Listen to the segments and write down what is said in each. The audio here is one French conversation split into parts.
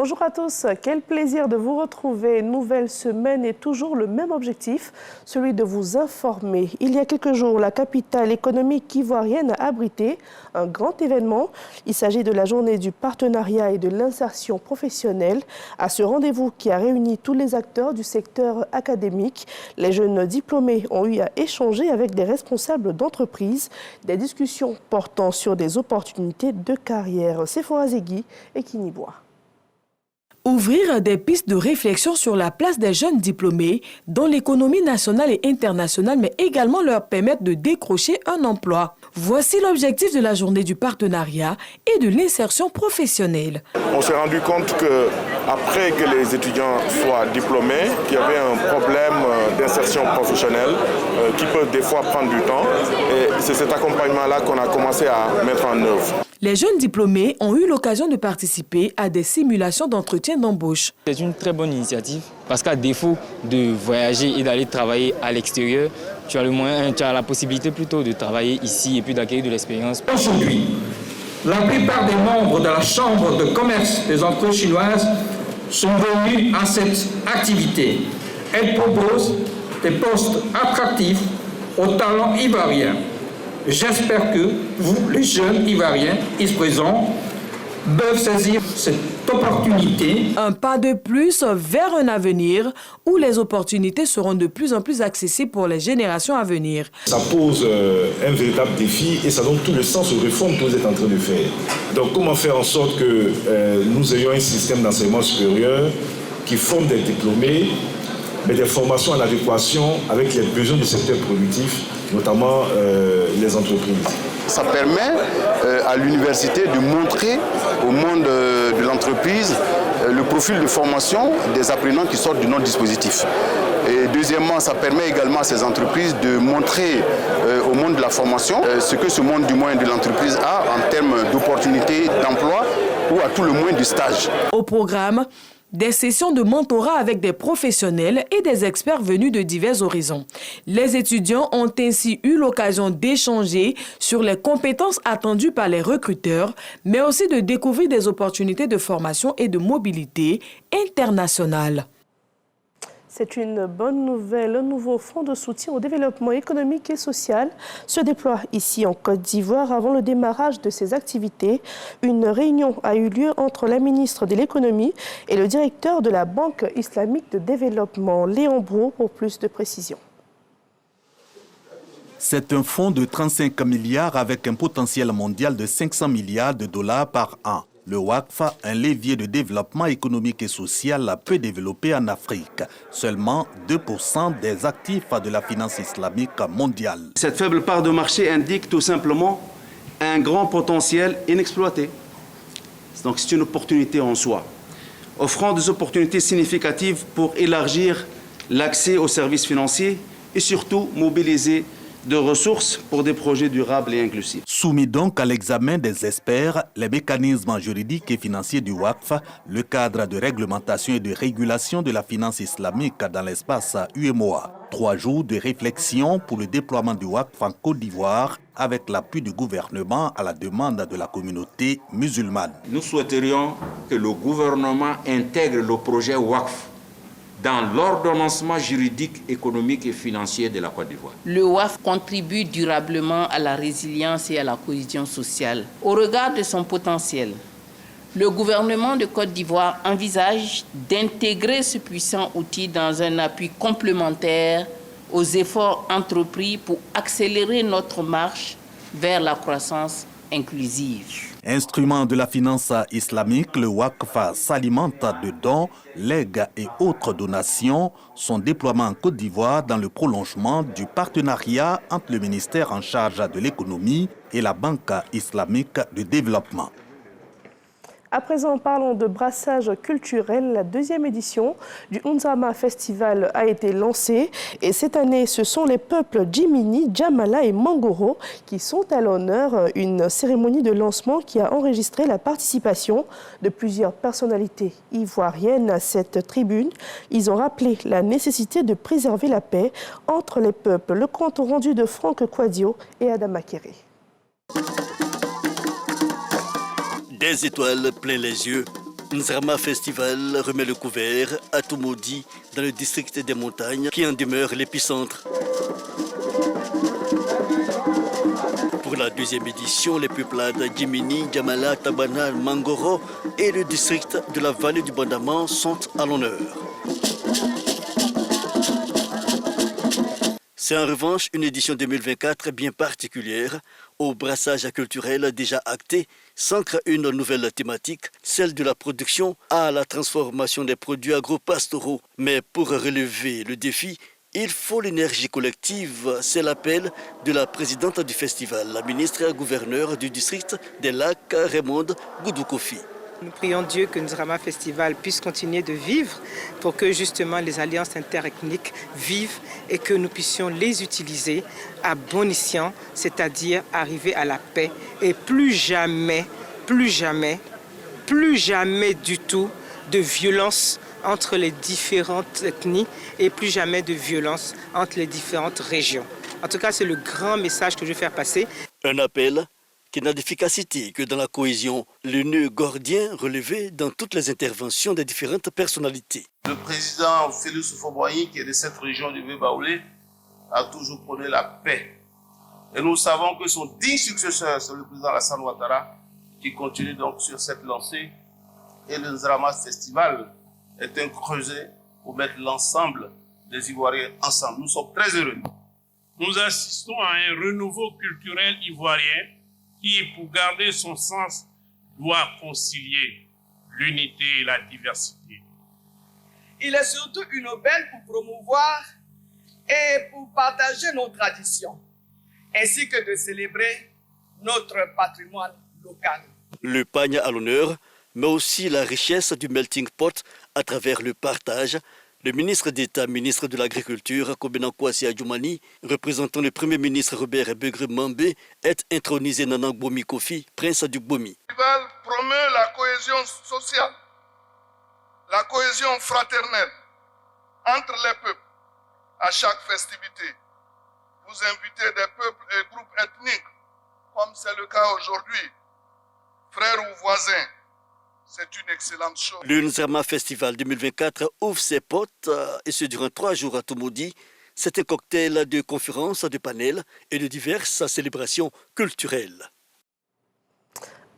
Bonjour à tous, quel plaisir de vous retrouver. Nouvelle semaine et toujours le même objectif, celui de vous informer. Il y a quelques jours, la capitale économique ivoirienne a abrité un grand événement. Il s'agit de la journée du partenariat et de l'insertion professionnelle. À ce rendez-vous qui a réuni tous les acteurs du secteur académique, les jeunes diplômés ont eu à échanger avec des responsables d'entreprises, des discussions portant sur des opportunités de carrière. Sephora Zegui et Kinibois. Ouvrir des pistes de réflexion sur la place des jeunes diplômés dans l'économie nationale et internationale, mais également leur permettre de décrocher un emploi. Voici l'objectif de la journée du partenariat et de l'insertion professionnelle. On s'est rendu compte qu'après que les étudiants soient diplômés, qu'il y avait un problème d'insertion professionnelle qui peut des fois prendre du temps. Et c'est cet accompagnement-là qu'on a commencé à mettre en œuvre. Les jeunes diplômés ont eu l'occasion de participer à des simulations d'entretien d'embauche. C'est une très bonne initiative parce qu'à défaut de voyager et d'aller travailler à l'extérieur, tu as la possibilité plutôt de travailler ici et puis d'acquérir de l'expérience. Aujourd'hui, la plupart des membres de la Chambre de commerce des entreprises chinoises sont venus à cette activité. Elle propose des postes attractifs aux talents ivoiriens. J'espère que vous, les jeunes Ivoiriens, ici présents, peuvent saisir cette opportunité. Un pas de plus vers un avenir où les opportunités seront de plus en plus accessibles pour les générations à venir. Ça pose un véritable défi et ça donne tout le sens aux réformes que vous êtes en train de faire. Donc comment faire en sorte que nous ayons un système d'enseignement supérieur qui forme des diplômés, mais des formations en adéquation avec les besoins du secteur productif, notamment les entreprises. Ça permet à l'université de montrer au monde de l'entreprise le profil de formation des apprenants qui sortent du non-dispositif. Et deuxièmement, ça permet également à ces entreprises de montrer au monde de la formation ce que ce monde du moins de l'entreprise a en termes d'opportunités d'emploi ou à tout le moins de stage. Au programme, des sessions de mentorat avec des professionnels et des experts venus de divers horizons. Les étudiants ont ainsi eu l'occasion d'échanger sur les compétences attendues par les recruteurs, mais aussi de découvrir des opportunités de formation et de mobilité internationale. C'est une bonne nouvelle. Un nouveau fonds de soutien au développement économique et social se déploie ici en Côte d'Ivoire. Avant le démarrage de ces activités, une réunion a eu lieu entre la ministre de l'économie et le directeur de la Banque islamique de développement, Léon Bro, pour plus de précisions. C'est un fonds de 35 milliards avec un potentiel mondial de 500 milliards de dollars par an. Le WACF, un levier de développement économique et social peu développé en Afrique. Seulement 2% des actifs de la finance islamique mondiale. Cette faible part de marché indique tout simplement un grand potentiel inexploité. Donc c'est une opportunité en soi, offrant des opportunités significatives pour élargir l'accès aux services financiers et surtout mobiliser de ressources pour des projets durables et inclusifs. Soumis donc à l'examen des experts, les mécanismes juridiques et financiers du WACF, le cadre de réglementation et de régulation de la finance islamique dans l'espace UEMOA. 3 jours de réflexion pour le déploiement du WACF en Côte d'Ivoire avec l'appui du gouvernement à la demande de la communauté musulmane. Nous souhaiterions que le gouvernement intègre le projet WACF dans l'ordonnancement juridique, économique et financier de la Côte d'Ivoire. Le WACF contribue durablement à la résilience et à la cohésion sociale. Au regard de son potentiel, le gouvernement de Côte d'Ivoire envisage d'intégrer ce puissant outil dans un appui complémentaire aux efforts entrepris pour accélérer notre marche vers la croissance inclusive. Instrument de la finance islamique, le WACF s'alimente de dons, legs et autres donations. Son déploiement en Côte d'Ivoire dans le prolongement du partenariat entre le ministère en charge de l'économie et la Banque islamique de développement. À présent, parlons de brassage culturel. La 2e édition du Unzama Festival a été lancée. Et cette année, ce sont les peuples Djimini, Djamala et Mangoro qui sont à l'honneur. Une cérémonie de lancement qui a enregistré la participation de plusieurs personnalités ivoiriennes à cette tribune. Ils ont rappelé la nécessité de préserver la paix entre les peuples. Le compte rendu de Franck Quadio et Adama Kéré. Des étoiles plein les yeux, Nzrama Festival remet le couvert à Toumoudi, dans le district des montagnes, qui en demeure l'épicentre. Pour la deuxième édition, les peuplades Djimini, Djamala, Tabana, Mangoro et le district de la vallée du Bandaman sont à l'honneur. C'est en revanche une édition 2024 bien particulière. Au brassage culturel déjà acté s'ancre une nouvelle thématique, celle de la production à la transformation des produits agro-pastoraux. Mais pour relever le défi, il faut l'énergie collective. C'est l'appel de la présidente du festival, la ministre et gouverneure du district des Lacs, Raymonde Goudoukofi. Nous prions Dieu que Nzrama Festival puisse continuer de vivre pour que justement les alliances interethniques vivent et que nous puissions les utiliser à bon escient, c'est-à-dire arriver à la paix et plus jamais du tout de violence entre les différentes ethnies et plus jamais de violence entre les différentes régions. En tout cas, c'est le grand message que je veux faire passer. Un appel qui n'a d'efficacité que dans la cohésion, le nœud gordien relevé dans toutes les interventions des différentes personnalités. Le président Félix Houphouët-Boigny, qui est de cette région du Baoulé, a toujours prôné la paix. Et nous savons que son digne successeur, c'est le président Alassane Ouattara, qui continue donc sur cette lancée. Et le Nzrama Festival est un creuset pour mettre l'ensemble des Ivoiriens ensemble. Nous sommes très heureux. Nous assistons à un renouveau culturel ivoirien qui, pour garder son sens, doit concilier l'unité et la diversité. Il est surtout une aubaine pour promouvoir et pour partager nos traditions, ainsi que de célébrer notre patrimoine local. Le pagne à l'honneur, mais aussi la richesse du melting pot à travers le partage. Le ministre d'État, ministre de l'Agriculture, Kobena Kwasi Adjoumani, représentant le Premier ministre Robert Begré Mambé, est intronisé Nana Gbomi Kofi, prince du Gbomi. Le festival promeut la cohésion sociale, la cohésion fraternelle entre les peuples. À chaque festivité, vous invitez des peuples et groupes ethniques, comme c'est le cas aujourd'hui, frères ou voisins. C'est une excellente chose. Le Nzrama Festival 2024 ouvre ses portes et ce durant 3 jours à Toumoudi. C'est un cocktail de conférences, de panels et de diverses célébrations culturelles.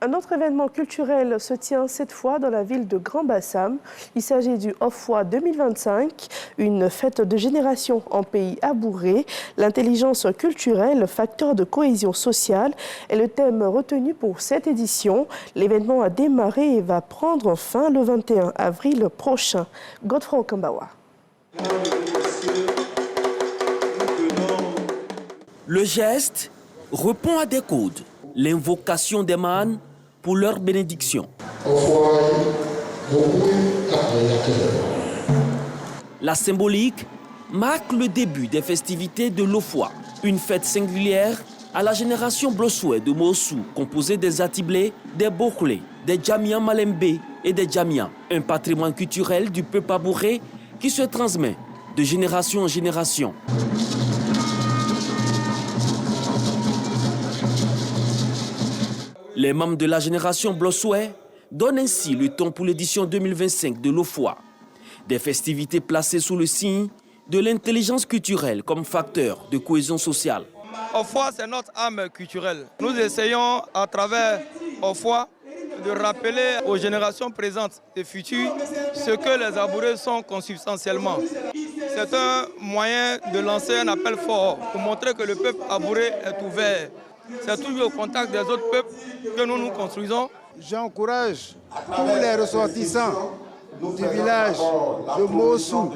Un autre événement culturel se tient cette fois dans la ville de Grand-Bassam. Il s'agit du Ofwa 2025, une fête de génération en pays abouré. L'intelligence culturelle, facteur de cohésion sociale, est le thème retenu pour cette édition. L'événement a démarré et va prendre fin le 21 avril prochain. Godefroy Okambawa. Le geste répond à des codes. L'invocation des mânes pour leur bénédiction. La symbolique marque le début des festivités de l'Ofwa, une fête singulière à la génération Blossoué de Mossou, composée des Atiblés, des Boklé, des Djamians Malembe et des Djamians, un patrimoine culturel du peuple abouré qui se transmet de génération en génération. Les membres de la génération Blossoué donnent ainsi le ton pour l'édition 2025 de l'Ofwa. Des festivités placées sous le signe de l'intelligence culturelle comme facteur de cohésion sociale. Ofwa, c'est notre âme culturelle. Nous essayons à travers Ofwa de rappeler aux générations présentes et futures ce que les abourés sont consubstantiellement. C'est un moyen de lancer un appel fort pour montrer que le peuple abouré est ouvert. C'est toujours au contact des autres peuples que nous nous construisons. J'encourage tous les ressortissants du village de Mossou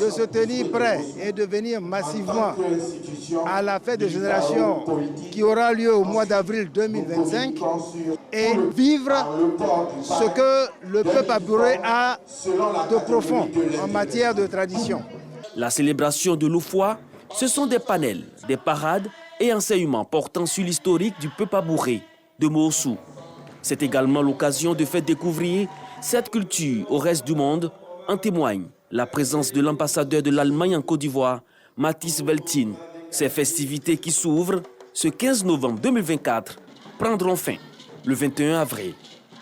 de se tenir prêts et de venir massivement à la fête de génération qui aura lieu au mois d'avril 2025 et vivre ce que le peuple abouré a de profond en matière de tradition. La célébration de l'Ofwa, ce sont des panels, des parades et enseignements portant sur l'historique du peuple abouré de Mossou. C'est également l'occasion de faire découvrir cette culture au reste du monde. En témoigne la présence de l'ambassadeur de l'Allemagne en Côte d'Ivoire, Mathis Veltin. Ces festivités qui s'ouvrent ce 15 novembre 2024 prendront fin le 21 avril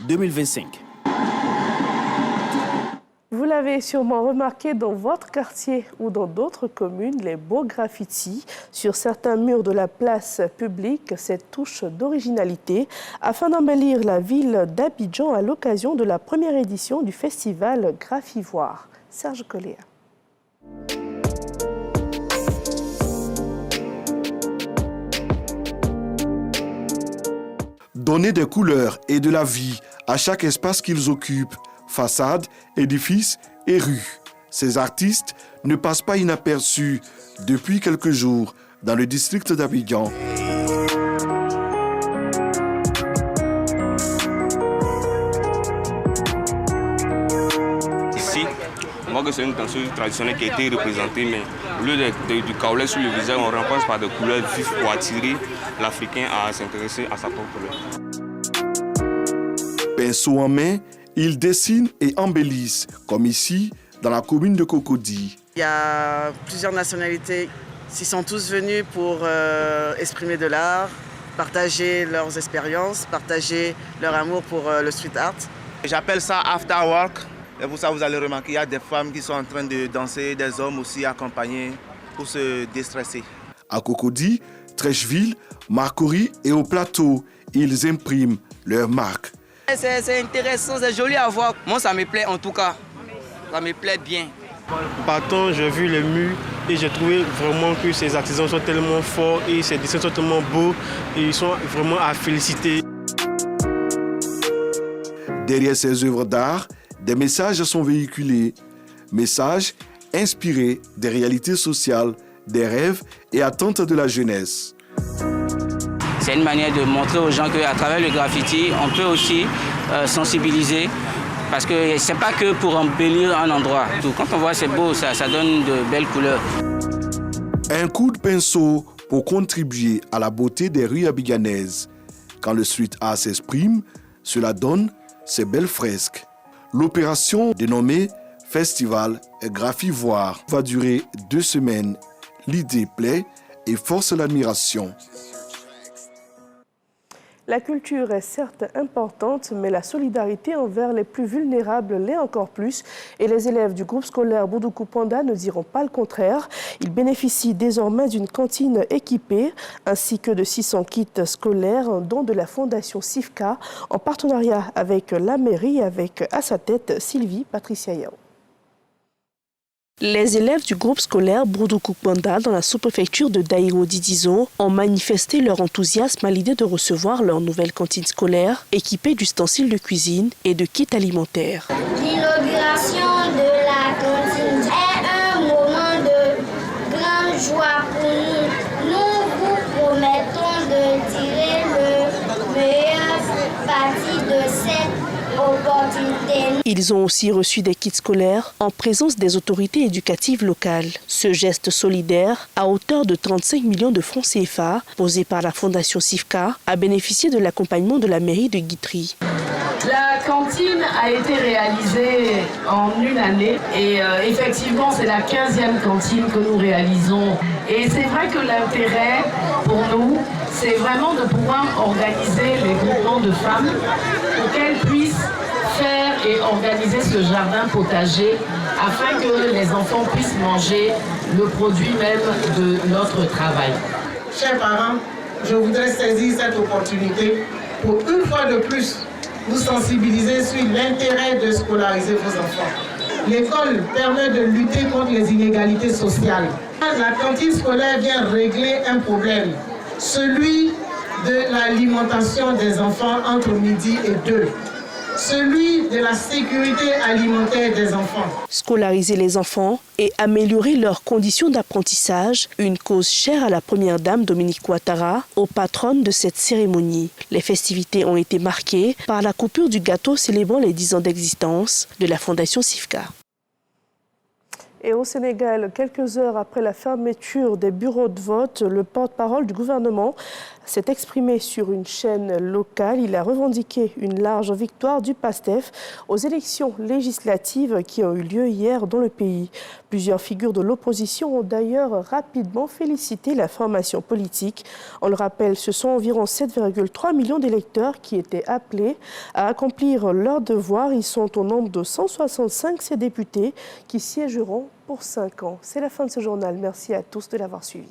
2025. Vous l'avez sûrement remarqué dans votre quartier ou dans d'autres communes, les beaux graffitis sur certains murs de la place publique, cette touche d'originalité afin d'embellir la ville d'Abidjan à l'occasion de la première édition du festival Graffivoire. Serge Coléa. Donner des couleurs et de la vie à chaque espace qu'ils occupent, façades, édifices et rues. Ces artistes ne passent pas inaperçus depuis quelques jours dans le district d'Abidjan. Ici, on voit que c'est une danse traditionnelle qui a été représentée, mais au lieu du kaolin sur le visage, on remplace par des couleurs vives pour attirer l'Africain à s'intéresser à sa propre couleur. Pinceau en main, ils dessinent et embellissent, comme ici, dans la commune de Cocody. Il y a plusieurs nationalités qui sont tous venus pour exprimer de l'art, partager leurs expériences, partager leur amour pour le street art. J'appelle ça after work. Et pour ça, vous allez remarquer qu'il y a des femmes qui sont en train de danser, des hommes aussi accompagnés pour se déstresser. À Cocody, Trècheville, Marcory et au plateau, ils impriment leur marque. C'est intéressant, c'est joli à voir. Moi, ça me plaît en tout cas. Ça me plaît bien. Partant, j'ai vu les murs et j'ai trouvé vraiment que ces artisans sont tellement forts et ces dessins sont tellement beaux et ils sont vraiment à féliciter. Derrière ces œuvres d'art, des messages sont véhiculés. Messages inspirés des réalités sociales, des rêves et attentes de la jeunesse. C'est une manière de montrer aux gens qu'à travers le graffiti, on peut aussi sensibiliser. Parce que ce n'est pas que pour embellir un endroit. Quand on voit c'est beau, ça donne de belles couleurs. Un coup de pinceau pour contribuer à la beauté des rues abidjanaises. Quand le street art s'exprime, cela donne ces belles fresques. L'opération dénommée Festival Graffivoire va durer 2 semaines. L'idée plaît et force l'admiration. La culture est certes importante, mais la solidarité envers les plus vulnérables l'est encore plus. Et les élèves du groupe scolaire Boudoukou Panda ne diront pas le contraire. Ils bénéficient désormais d'une cantine équipée, ainsi que de 600 kits scolaires, dont de la fondation SIFCA, en partenariat avec la mairie, avec à sa tête Sylvie Patricia Yao. Les élèves du groupe scolaire Boudoukou Panda dans la sous-préfecture de Daïro-Didizo ont manifesté leur enthousiasme à l'idée de recevoir leur nouvelle cantine scolaire équipée d'ustensiles de cuisine et de kits alimentaires. L'inauguration de la cantine est un moment de grande joie pour nous. Nous vous promettons de tirer le meilleur parti de cette opportunité. Ils ont aussi reçu des kits scolaires en présence des autorités éducatives locales. Ce geste solidaire, à hauteur de 35 millions de francs CFA, posé par la fondation SIFCA, a bénéficié de l'accompagnement de la mairie de Guitry. La cantine a été réalisée en une année et effectivement c'est la 15e cantine que nous réalisons. Et c'est vrai que l'intérêt pour nous, c'est vraiment de pouvoir organiser les groupements de femmes pour qu'elles puissent faire et organiser ce jardin potager afin que les enfants puissent manger le produit même de notre travail. Chers parents, je voudrais saisir cette opportunité pour une fois de plus vous sensibiliser sur l'intérêt de scolariser vos enfants. L'école permet de lutter contre les inégalités sociales. La cantine scolaire vient régler un problème, celui de l'alimentation des enfants entre midi et 2. Celui de la sécurité alimentaire des enfants. Scolariser les enfants et améliorer leurs conditions d'apprentissage, une cause chère à la première dame Dominique Ouattara, aux patronnes de cette cérémonie. Les festivités ont été marquées par la coupure du gâteau célébrant les 10 ans d'existence de la fondation SIFCA. Et au Sénégal, quelques heures après la fermeture des bureaux de vote, le porte-parole du gouvernement s'est exprimé sur une chaîne locale. Il a revendiqué une large victoire du PASTEF aux élections législatives qui ont eu lieu hier dans le pays. Plusieurs figures de l'opposition ont d'ailleurs rapidement félicité la formation politique. On le rappelle, ce sont environ 7,3 millions d'électeurs qui étaient appelés à accomplir leur devoir. Ils sont au nombre de 165 ces députés qui siégeront pour 5 ans. C'est la fin de ce journal. Merci à tous de l'avoir suivi.